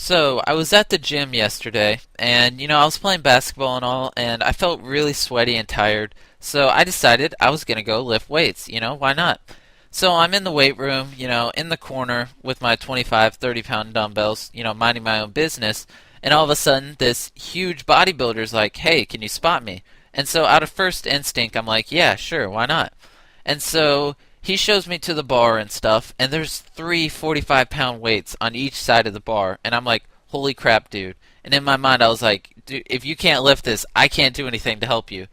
So, I was at the gym yesterday, and I was playing basketball and all, and I felt really sweaty and tired. So, I decided I was gonna go lift weights, why not? So, I'm in the weight room, in the corner with my 25, 30 pound dumbbells, minding my own business, and all of a sudden, this huge bodybuilder's like, hey, can you spot me? And so, out of first instinct, I'm like, yeah, sure, why not? And so he shows me to the bar and stuff, and there's three 45-pound weights on each side of the bar, and I'm like, holy crap, dude. And in my mind, I was like, dude, if you can't lift this, I can't do anything to help you.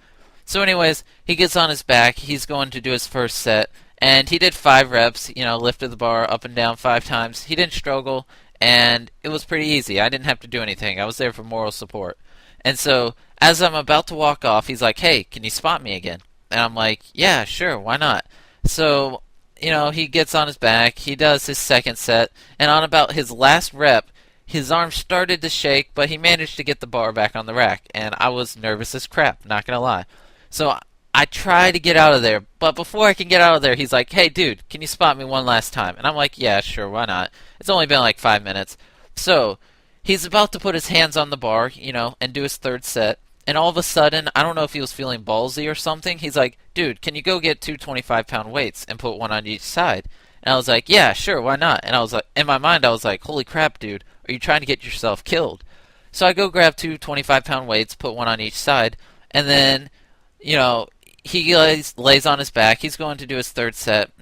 So, anyways, he gets on his back, he's going to do his first set, and he did 5 reps, lifted the bar up and down 5 times. He didn't struggle, and it was pretty easy. I didn't have to do anything. I was there for moral support. And so, as I'm about to walk off, he's like, hey, can you spot me again? And I'm like, yeah, sure, why not? So, he gets on his back, he does his second set, and on about his last rep, his arm started to shake, but he managed to get the bar back on the rack, and I was nervous as crap, not gonna lie. So I try to get out of there, but before I can get out of there, he's like, hey dude, can you spot me one last time? And I'm like, yeah, sure, why not? It's only been like 5 minutes. So he's about to put his hands on the bar, and do his third set, and all of a sudden, I don't know if he was feeling ballsy or something. He's like, dude, can you go get two 25-pound weights and put one on each side? And I was like, yeah, sure, why not? And I was like, in my mind, I was like, holy crap, dude, are you trying to get yourself killed? So I go grab two 25-pound weights, put one on each side, and then, you know, he lays on his back. He's going to do his third set,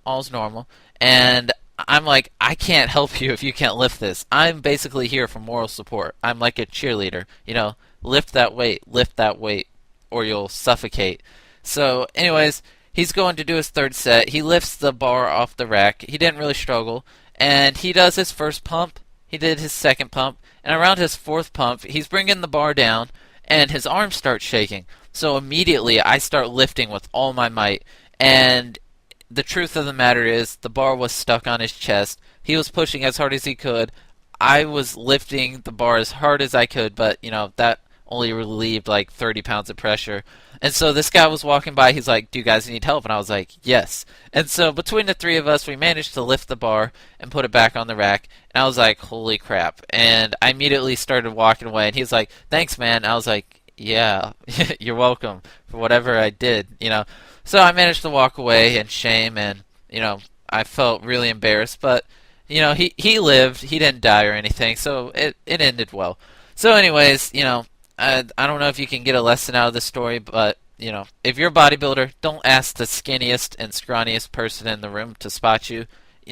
all's normal. And I'm like, I can't help you if you can't lift this. I'm basically here for moral support. I'm like a cheerleader, lift that weight, or you'll suffocate. So, anyways, he's going to do his third set. He lifts the bar off the rack. He didn't really struggle, and he does his first pump. He did his second pump, and around his fourth pump, he's bringing the bar down, and his arms start shaking. So immediately, I start lifting with all my might, and the truth of the matter is, the bar was stuck on his chest. He was pushing as hard as he could. I was lifting the bar as hard as I could, but that only relieved like 30 pounds of pressure. And so this guy was walking by. He's like, "Do you guys need help?" And I was like, "Yes." And so between the three of us, we managed to lift the bar and put it back on the rack. And I was like, "Holy crap!" And I immediately started walking away. And he's like, "Thanks, man." And I was like, "Yeah, you're welcome for whatever I did." So I managed to walk away in shame, and I felt really embarrassed. But he lived. He didn't die or anything, so it ended well. So, anyways, I don't know if you can get a lesson out of this story, but if you're a bodybuilder, don't ask the skinniest and scrawniest person in the room to spot you.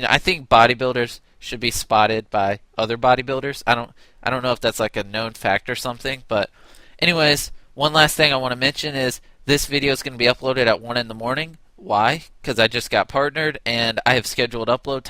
I think bodybuilders should be spotted by other bodybuilders. I don't know if that's like a known fact or something, but anyways, one last thing I want to mention is this video is going to be uploaded at 1 in the morning. Why? Because I just got partnered and I have scheduled upload